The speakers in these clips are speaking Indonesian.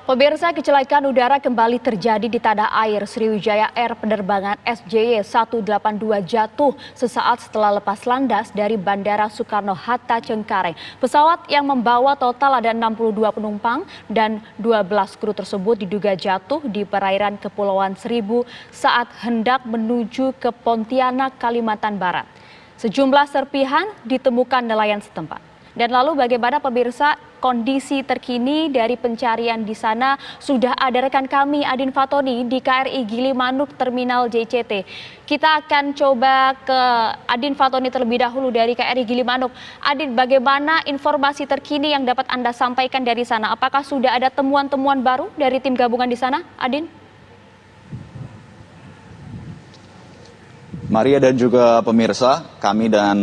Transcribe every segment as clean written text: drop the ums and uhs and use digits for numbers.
Pemirsa, kecelakaan udara kembali terjadi di tanah air. Sriwijaya Air penerbangan SJY 182 jatuh sesaat setelah lepas landas dari Bandara Soekarno-Hatta Cengkareng. Pesawat yang membawa total ada 62 penumpang dan 12 kru tersebut diduga jatuh di perairan Kepulauan Seribu saat hendak menuju ke Pontianak, Kalimantan Barat. Sejumlah serpihan ditemukan nelayan setempat. Dan lalu bagaimana pemirsa kondisi terkini dari pencarian di sana? Sudah ada rekan kami Adin Fatoni di KRI Gilimanuk Terminal JCT. Kita akan coba ke Adin Fatoni terlebih dahulu dari KRI Gilimanuk. Adin, bagaimana informasi terkini yang dapat Anda sampaikan dari sana? Apakah sudah ada temuan-temuan baru dari tim gabungan di sana, Adin? Maria dan juga pemirsa, kami dan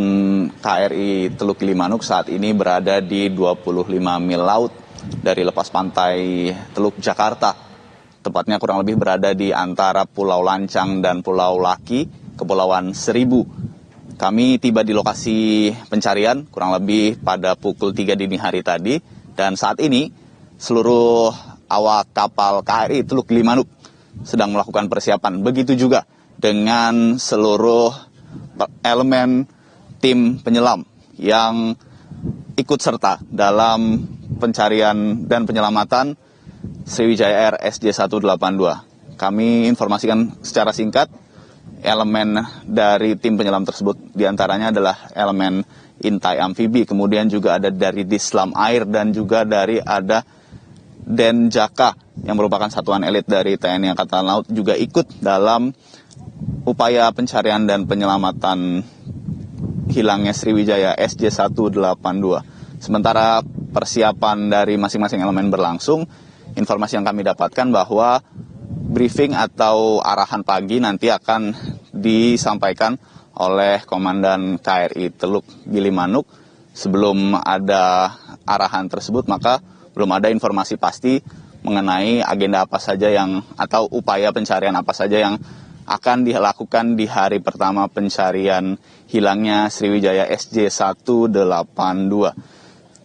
KRI Teluk Gilimanuk saat ini berada di 25 mil laut dari lepas pantai Teluk Jakarta. Tepatnya kurang lebih berada di antara Pulau Lancang dan Pulau Laki, Kepulauan Seribu. Kami tiba di lokasi pencarian kurang lebih pada pukul 3 dini hari tadi. Dan saat ini seluruh awak kapal KRI Teluk Gilimanuk sedang melakukan persiapan. Begitu juga dengan seluruh elemen tim penyelam yang ikut serta dalam pencarian dan penyelamatan Sriwijaya Air SJ182. Kami informasikan secara singkat, elemen dari tim penyelam tersebut diantaranya adalah elemen intai amfibi, kemudian juga ada dari Dislam Air dan juga dari ada Denjaka yang merupakan satuan elit dari TNI Angkatan Laut juga ikut dalam upaya pencarian dan penyelamatan hilangnya Sriwijaya SJ182. Sementara persiapan dari masing-masing elemen berlangsung, informasi yang kami dapatkan bahwa briefing atau arahan pagi nanti akan disampaikan oleh Komandan KRI Teluk Gilimanuk. Sebelum ada arahan tersebut, maka belum ada informasi pasti mengenai agenda apa saja yang atau upaya pencarian apa saja yang akan dilakukan di hari pertama pencarian hilangnya Sriwijaya SJ182.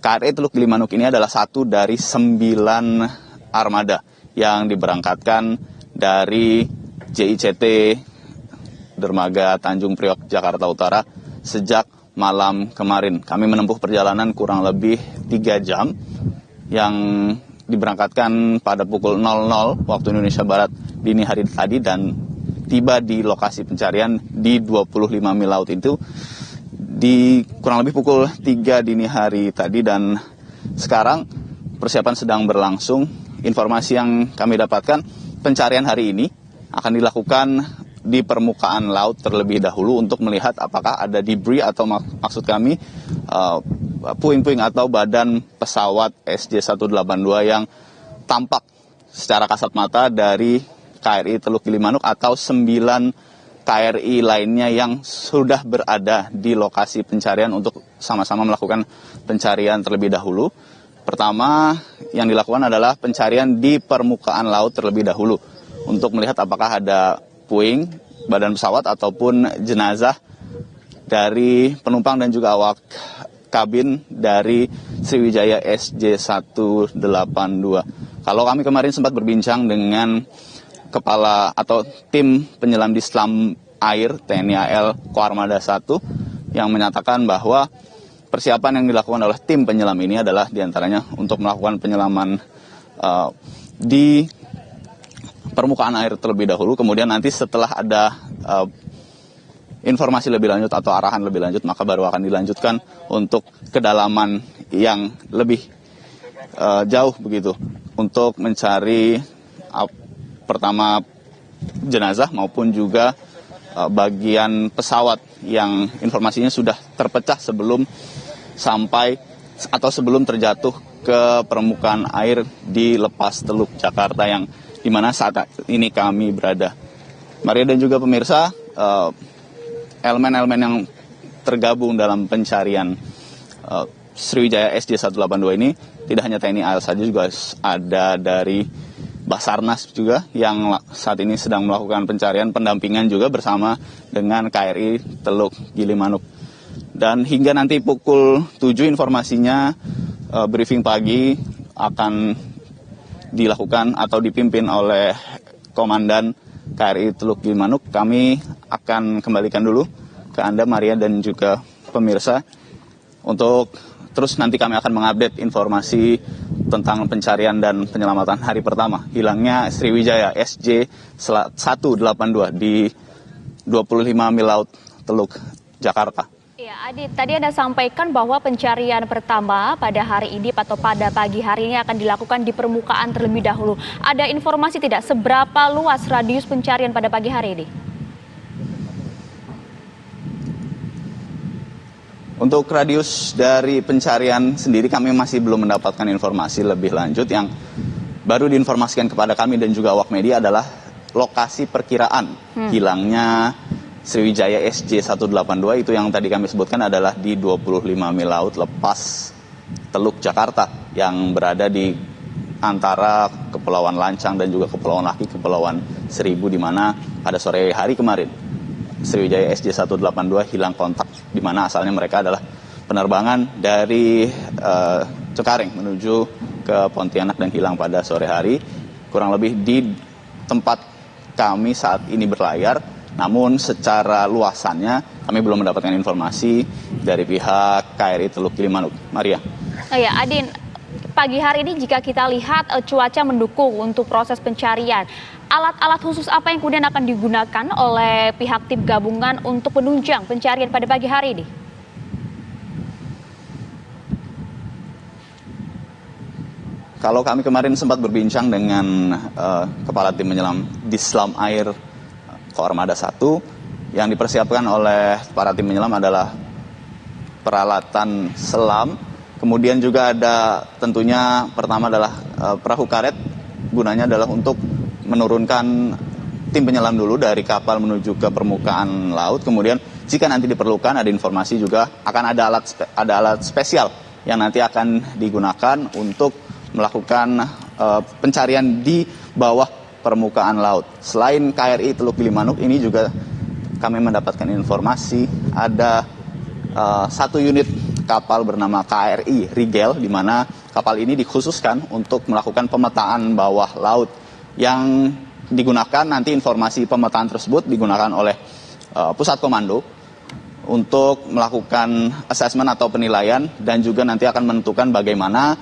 KRI Teluk Gilimanuk ini adalah satu dari 9 armada yang diberangkatkan dari JICT Dermaga Tanjung Priok, Jakarta Utara sejak malam kemarin. Kami menempuh perjalanan kurang lebih 3 jam yang diberangkatkan pada pukul 00 waktu Indonesia Barat dini hari tadi dan tiba di lokasi pencarian di 25 mil laut itu di kurang lebih pukul 3 dini hari tadi, dan sekarang persiapan sedang berlangsung. Informasi yang kami dapatkan, pencarian hari ini akan dilakukan di permukaan laut terlebih dahulu untuk melihat apakah ada debris atau maksud kami puing-puing atau badan pesawat SJ182 yang tampak secara kasat mata dari KRI Teluk Gilimanuk atau 9 KRI lainnya yang sudah berada di lokasi pencarian untuk sama-sama melakukan pencarian terlebih dahulu. Pertama yang dilakukan adalah pencarian di permukaan laut terlebih dahulu untuk melihat apakah ada puing, badan pesawat ataupun jenazah dari penumpang dan juga awak kabin dari Sriwijaya SJ182. Kalau kami kemarin sempat berbincang dengan kepala atau tim penyelam Dislam Air TNI AL Koarmada 1 yang menyatakan bahwa persiapan yang dilakukan oleh tim penyelam ini adalah diantaranya untuk melakukan penyelaman di permukaan air terlebih dahulu, kemudian nanti setelah ada informasi lebih lanjut atau arahan lebih lanjut maka baru akan dilanjutkan untuk kedalaman yang lebih jauh begitu untuk mencari pertama jenazah maupun juga bagian pesawat yang informasinya sudah terpecah sebelum sampai atau sebelum terjatuh ke permukaan air di lepas Teluk Jakarta yang dimana saat ini kami berada. Maria dan juga pemirsa, elemen-elemen yang tergabung dalam pencarian Sriwijaya SJ182 ini tidak hanya TNI AL saja, juga ada dari Basarnas juga yang saat ini sedang melakukan pencarian pendampingan juga bersama dengan KRI Teluk Gilimanuk. Dan hingga nanti pukul 7 informasinya briefing pagi akan dilakukan atau dipimpin oleh Komandan KRI Teluk Gilimanuk. Kami akan kembalikan dulu ke Anda, Maria, dan juga pemirsa, untuk terus nanti kami akan mengupdate informasi tentang pencarian dan penyelamatan hari pertama hilangnya Sriwijaya SJ182 di 25 mil laut Teluk Jakarta. Ya, Adit, tadi Anda sampaikan bahwa pencarian pertama pada hari ini atau pada pagi hari ini akan dilakukan di permukaan terlebih dahulu. Ada informasi tidak seberapa luas radius pencarian pada pagi hari ini? Untuk radius dari pencarian sendiri kami masih belum mendapatkan informasi lebih lanjut. Yang baru diinformasikan kepada kami dan juga awak media adalah lokasi perkiraan hilangnya Sriwijaya SJ182 itu yang tadi kami sebutkan adalah di 25 mil laut lepas Teluk Jakarta yang berada di antara Kepulauan Lancang dan juga Kepulauan Laki, Kepulauan Seribu, di mana pada sore hari kemarin Sriwijaya SJ182 hilang kontak, di mana asalnya mereka adalah penerbangan dari Cengkareng menuju ke Pontianak dan hilang pada sore hari, kurang lebih di tempat kami saat ini berlayar. Namun secara luasannya kami belum mendapatkan informasi dari pihak KRI Teluk Gilimanuk. Maria. Ya, Adin, pagi hari ini jika kita lihat cuaca mendukung untuk proses pencarian, alat-alat khusus apa yang kemudian akan digunakan oleh pihak tim gabungan untuk menunjang pencarian pada pagi hari ini? Kalau kami kemarin sempat berbincang dengan Kepala Tim Menyelam Dislam Air Koarmada 1, yang dipersiapkan oleh para tim menyelam adalah peralatan selam, kemudian juga ada tentunya pertama adalah perahu karet, gunanya adalah untuk menurunkan tim penyelam dulu dari kapal menuju ke permukaan laut. Kemudian jika nanti diperlukan, ada informasi juga akan ada alat spesial yang nanti akan digunakan untuk melakukan pencarian di bawah permukaan laut. Selain KRI Teluk Gilimanuk, ini juga kami mendapatkan informasi ada satu unit kapal bernama KRI Rigel, di mana kapal ini dikhususkan untuk melakukan pemetaan bawah laut. Yang digunakan nanti, informasi pemetaan tersebut digunakan oleh Pusat Komando untuk melakukan asesmen atau penilaian, dan juga nanti akan menentukan bagaimana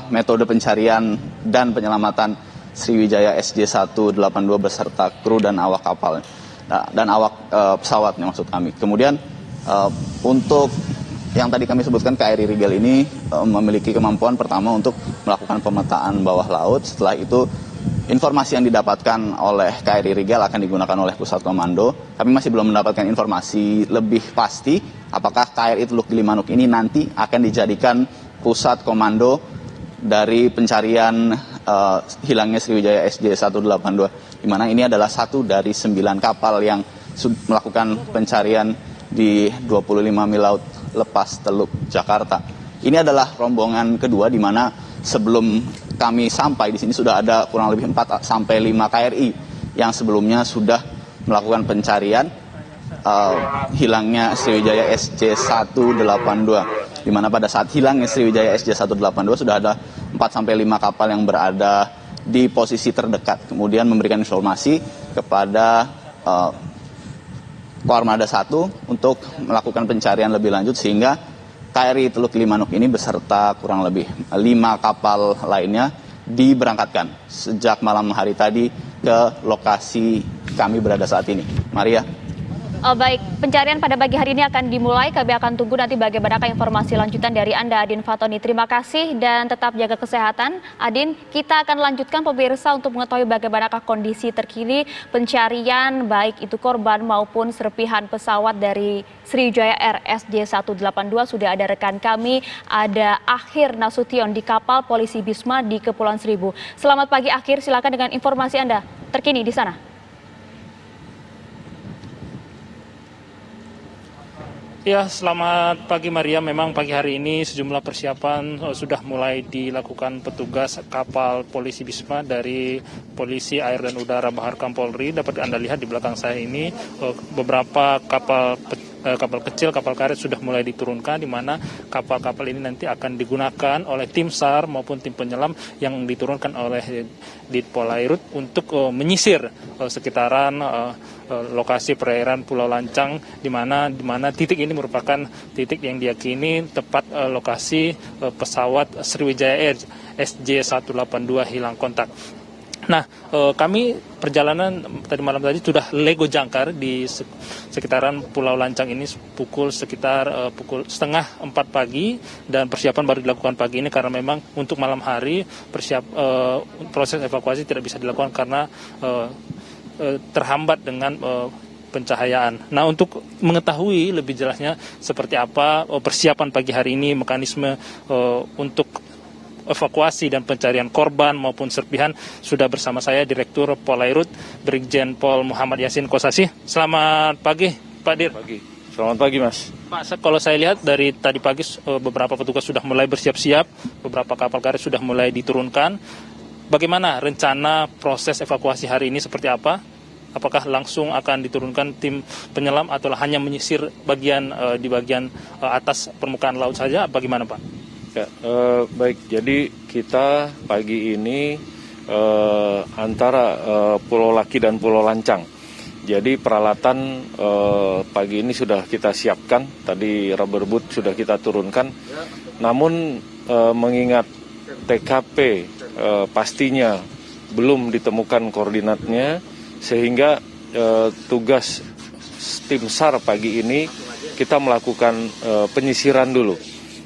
metode pencarian dan penyelamatan Sriwijaya SJ182 beserta kru dan awak kapal dan awak pesawatnya, maksud kami. Kemudian untuk yang tadi kami sebutkan, KRI Rigel ini memiliki kemampuan pertama untuk melakukan pemetaan bawah laut. Setelah itu informasi yang didapatkan oleh KRI Rigel akan digunakan oleh Pusat Komando. Kami masih belum mendapatkan informasi lebih pasti apakah KRI Teluk Gilimanuk ini nanti akan dijadikan Pusat Komando dari pencarian hilangnya Sriwijaya SJ182, di mana ini adalah satu dari 9 kapal yang melakukan pencarian di 25 mil laut lepas Teluk Jakarta. Ini adalah rombongan kedua, di mana sebelum kami sampai di sini sudah ada kurang lebih 4 sampai 5 KRI yang sebelumnya sudah melakukan pencarian hilangnya Sriwijaya SJ182, di mana pada saat hilangnya Sriwijaya SJ182 sudah ada 4 sampai 5 kapal yang berada di posisi terdekat, kemudian memberikan informasi kepada Koarmada 1 untuk melakukan pencarian lebih lanjut, sehingga KRI Teluk Gilimanuk ini beserta kurang lebih 5 kapal lainnya diberangkatkan sejak malam hari tadi ke lokasi kami berada saat ini. Maria. Baik, pencarian pada pagi hari ini akan dimulai. Kami akan tunggu nanti bagaimana informasi lanjutan dari Anda, Adin Fatoni. Terima kasih dan tetap jaga kesehatan. Adin, kita akan lanjutkan pemirsa untuk mengetahui bagaimanakah kondisi terkini pencarian baik itu korban maupun serpihan pesawat dari Sriwijaya Air SJ182. Sudah ada rekan kami, ada Akhir Nasution di kapal Polisi Bisma di Kepulauan Seribu. Selamat pagi Akhir, silakan dengan informasi Anda terkini di sana. Ya, selamat pagi Maria. Memang pagi hari ini sejumlah persiapan sudah mulai dilakukan petugas kapal Polisi Bisma dari Polisi Air dan Udara Baharkam Polri. Dapat Anda lihat di belakang saya ini beberapa kapal kapal kecil, kapal karet sudah mulai diturunkan, di mana kapal-kapal ini nanti akan digunakan oleh tim SAR maupun tim penyelam yang diturunkan oleh Dit Polairut untuk menyisir sekitaran lokasi perairan Pulau Lancang, di mana titik ini merupakan titik yang diyakini tepat lokasi pesawat Sriwijaya Air SJ182 hilang kontak. Nah, kami perjalanan tadi malam tadi sudah lego jangkar di sekitaran Pulau Lancang ini sekitar pukul 3:30 pagi, dan persiapan baru dilakukan pagi ini karena memang untuk malam hari proses evakuasi tidak bisa dilakukan karena terhambat dengan pencahayaan. Nah, untuk mengetahui lebih jelasnya seperti apa persiapan pagi hari ini, mekanisme untuk evakuasi dan pencarian korban maupun serpihan, sudah bersama saya Direktur Polairut Brigjen Pol Muhammad Yasin Kosasih. Selamat pagi, Pak Dir. Selamat pagi, Mas. Pak, kalau saya lihat dari tadi pagi beberapa petugas sudah mulai bersiap-siap, beberapa kapal karet sudah mulai diturunkan. Bagaimana rencana proses evakuasi hari ini seperti apa? Apakah langsung akan diturunkan tim penyelam atau hanya menyisir di bagian atas permukaan laut saja? Bagaimana, Pak? Ya, baik. Jadi kita pagi ini antara Pulau Laki dan Pulau Lancang. Jadi peralatan pagi ini sudah kita siapkan. Tadi rubber boot sudah kita turunkan. Namun mengingat TKP pastinya belum ditemukan koordinatnya, sehingga tugas tim SAR pagi ini kita melakukan penyisiran dulu.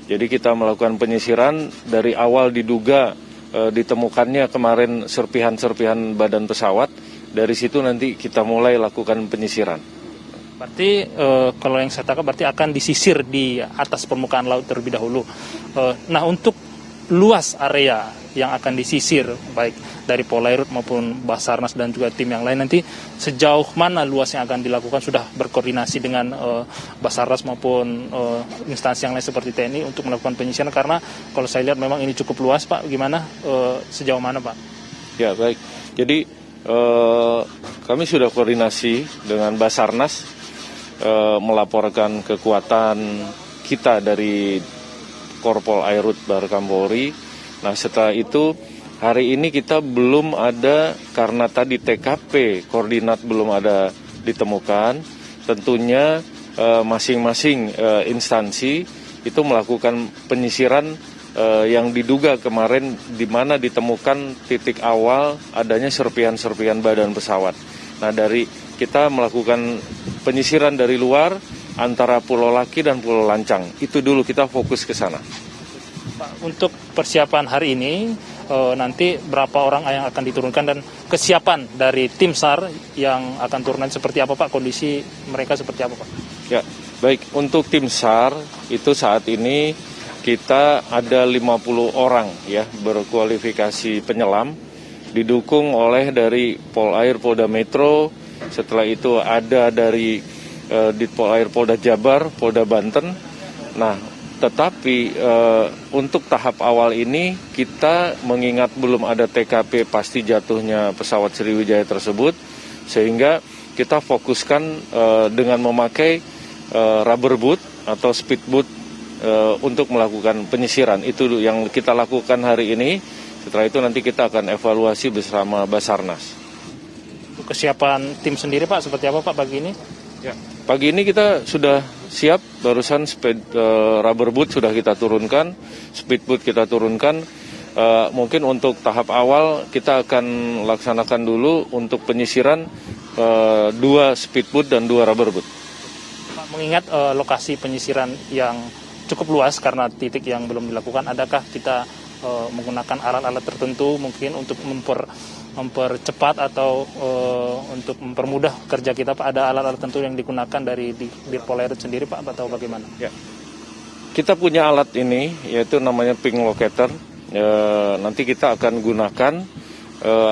Jadi kita melakukan penyisiran dari awal diduga ditemukannya kemarin serpihan-serpihan badan pesawat. Dari situ nanti kita mulai lakukan penyisiran. Berarti kalau yang saya tangkap berarti akan disisir di atas permukaan laut terlebih dahulu. Nah, untuk luas area yang akan disisir baik dari Polairut maupun Basarnas dan juga tim yang lain, nanti sejauh mana luas yang akan dilakukan, sudah berkoordinasi dengan Basarnas maupun instansi yang lain seperti TNI untuk melakukan penyisiran, karena kalau saya lihat memang ini cukup luas, Pak. Gimana sejauh mana, Pak? Ya, baik. Jadi kami sudah koordinasi dengan Basarnas, melaporkan kekuatan kita dari Korpol Airut Barkampolri. Nah, setelah itu hari ini kita belum ada, karena tadi TKP koordinat belum ada ditemukan. Tentunya masing-masing instansi itu melakukan penyisiran yang diduga kemarin, di mana ditemukan titik awal adanya serpihan-serpihan badan pesawat. Nah, dari kita melakukan penyisiran dari luar antara Pulau Laki dan Pulau Lancang. Itu dulu kita fokus ke sana. Pak, untuk persiapan hari ini nanti berapa orang yang akan diturunkan dan kesiapan dari tim SAR yang akan turun seperti apa, Pak? Kondisi mereka seperti apa, Pak? Ya, baik. Untuk tim SAR itu saat ini kita ada 50 orang ya berkualifikasi penyelam, didukung oleh dari Polair Polda Metro. Setelah itu ada dari Ditpolair Polda Jabar, Polda Banten. Nah, tetapi untuk tahap awal ini kita mengingat belum ada TKP pasti jatuhnya pesawat Sriwijaya tersebut, sehingga kita fokuskan dengan memakai rubber boot atau speed boot untuk melakukan penyisiran. Itu yang kita lakukan hari ini. Setelah itu nanti kita akan evaluasi bersama Basarnas. Untuk kesiapan tim sendiri, Pak, seperti apa, Pak, pagi ini? Ya. Pagi ini kita sudah siap, barusan rubber boot sudah kita turunkan, speed boot kita turunkan. Mungkin untuk tahap awal kita akan laksanakan dulu untuk penyisiran 2 speed boot dan 2 rubber boot. Pak, mengingat lokasi penyisiran yang cukup luas karena titik yang belum dilakukan, adakah kita menggunakan alat-alat tertentu mungkin untuk mempercepat atau untuk mempermudah kerja kita, Pak? Ada alat-alat tertentu yang digunakan dari Polairut sendiri, Pak, atau bagaimana? Ya. Kita punya alat ini, yaitu namanya ping locator. Nanti kita akan gunakan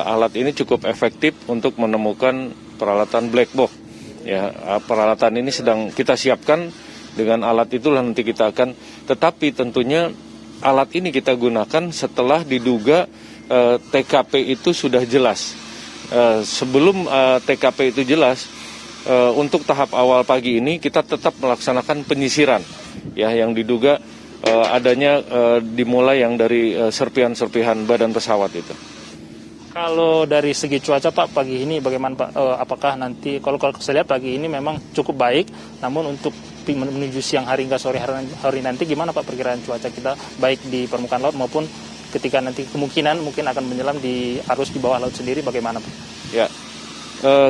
alat ini cukup efektif untuk menemukan peralatan black box. Ya, peralatan ini sedang kita siapkan. Dengan alat itulah nanti kita akan, tetapi tentunya alat ini kita gunakan setelah diduga TKP itu sudah jelas. Sebelum TKP itu jelas, untuk tahap awal pagi ini kita tetap melaksanakan penyisiran, ya, yang diduga adanya dimulai yang dari serpihan-serpihan badan pesawat itu. Kalau dari segi cuaca Pak, pagi ini bagaimana Pak? Apakah nanti, kalau saya lihat pagi ini memang cukup baik, namun untuk menuju siang hari hingga sore hari nanti gimana Pak perkiraan cuaca kita, baik di permukaan laut maupun ketika nanti kemungkinan mungkin akan menyelam di arus di bawah laut sendiri, bagaimana Pak? Ya,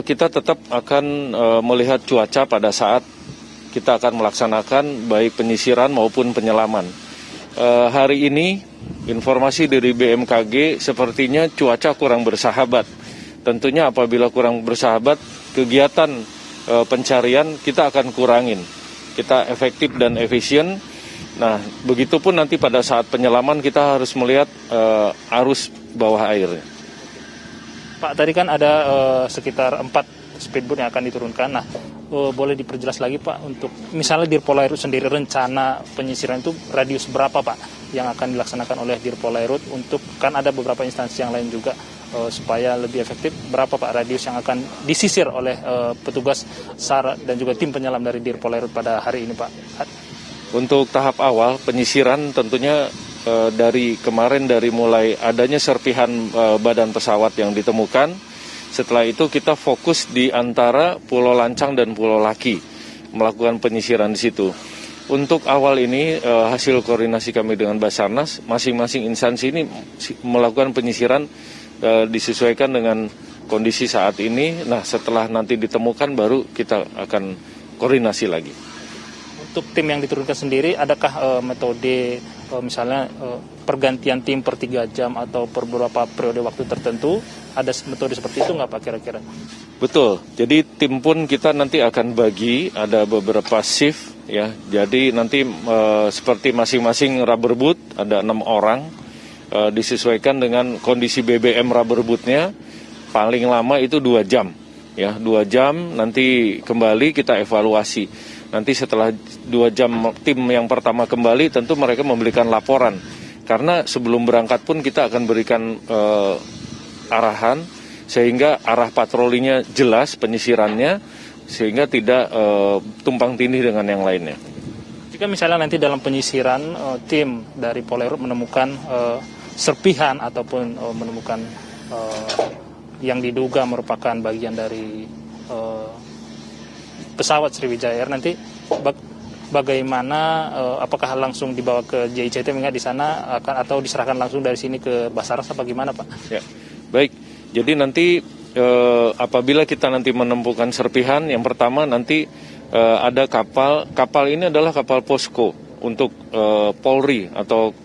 kita tetap akan melihat cuaca pada saat kita akan melaksanakan baik penyisiran maupun penyelaman. Hari ini informasi dari BMKG sepertinya cuaca kurang bersahabat. Tentunya apabila kurang bersahabat, kegiatan pencarian kita akan kurangin. Kita efektif dan efisien. Nah, begitupun nanti pada saat penyelaman kita harus melihat arus bawah air. Pak, tadi kan ada sekitar 4 speedboat yang akan diturunkan. Nah, boleh diperjelas lagi Pak, untuk misalnya Dir Polairut sendiri rencana penyisiran itu radius berapa Pak yang akan dilaksanakan oleh Dir Polairut, untuk kan ada beberapa instansi yang lain juga, supaya lebih efektif, berapa Pak radius yang akan disisir oleh petugas SAR dan juga tim penyelam dari Dir Polairut pada hari ini Pak? Untuk tahap awal penyisiran tentunya dari kemarin, dari mulai adanya serpihan badan pesawat yang ditemukan. Setelah itu kita fokus di antara Pulau Lancang dan Pulau Laki, melakukan penyisiran di situ. Untuk awal ini hasil koordinasi kami dengan Basarnas, masing-masing instansi ini melakukan penyisiran disesuaikan dengan kondisi saat ini. Nah, setelah nanti ditemukan baru kita akan koordinasi lagi. Untuk tim yang diturunkan sendiri, adakah metode misalnya pergantian tim per 3 jam atau per beberapa periode waktu tertentu? Ada metode seperti itu nggak Pak kira-kira? Betul, jadi tim pun kita nanti akan bagi, ada beberapa shift ya. Jadi nanti seperti masing-masing rubber boot, ada 6 orang, disesuaikan dengan kondisi BBM rubber bootnya, paling lama itu 2 jam. Ya, 2 jam nanti kembali kita evaluasi. Nanti setelah 2 jam tim yang pertama kembali, tentu mereka memberikan laporan. Karena sebelum berangkat pun kita akan berikan arahan, sehingga arah patrolinya jelas, penyisirannya, sehingga tidak tumpang tindih dengan yang lainnya. Jika misalnya nanti dalam penyisiran tim dari Polairut menemukan serpihan ataupun menemukan yang diduga merupakan bagian dari pesawat Sriwijaya Air, nanti bagaimana, apakah langsung dibawa ke JICT mengingat di sana atau diserahkan langsung dari sini ke Basarnas, apa gimana Pak? Ya. Baik, jadi nanti apabila kita nanti menemukan serpihan, yang pertama nanti ada kapal ini adalah kapal posko untuk Polri atau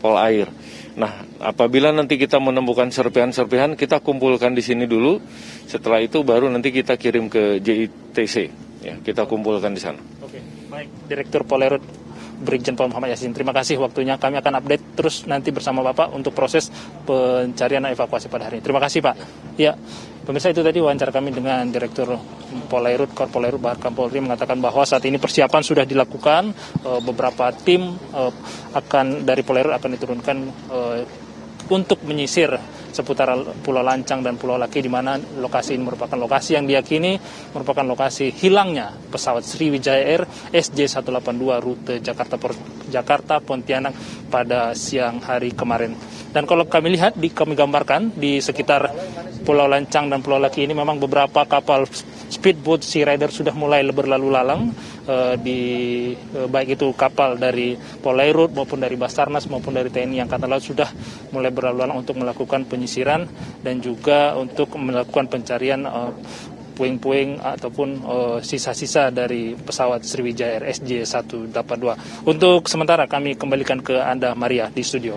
Polair. Nah, apabila nanti kita menemukan serpihan-serpihan, kita kumpulkan di sini dulu, setelah itu baru nanti kita kirim ke JITC, ya, kita kumpulkan di sana. Oke, baik, Direktur Polairut Brigjen Pol Muhammad Yasin, terima kasih waktunya. Kami akan update terus nanti bersama Bapak untuk proses pencarian dan evakuasi pada hari ini. Terima kasih Pak. Ya, pemirsa, itu tadi wawancara kami dengan Direktur Polairut, Kor Polairut Bahar Kampolri, mengatakan bahwa saat ini persiapan sudah dilakukan, beberapa tim dari Polairut akan diturunkan untuk menyisir seputar Pulau Lancang dan Pulau Laki, di mana lokasi ini merupakan lokasi yang diyakini merupakan lokasi hilangnya pesawat Sriwijaya Air SJ182 rute Jakarta Pontianak pada siang hari kemarin. Dan kalau kami lihat, kami gambarkan di sekitar Pulau Lancang dan Pulau Laki ini memang beberapa kapal speedboat Sea Rider sudah mulai berlalu lalang, baik itu kapal dari Polairut maupun dari Basarnas maupun dari TNI Angkatan Laut sudah mulai berlalu lalang untuk melakukan penyisiran dan juga untuk melakukan pencarian puing-puing ataupun sisa-sisa dari pesawat Sriwijaya Air SJ182. Untuk sementara kami kembalikan ke Anda Maria di studio.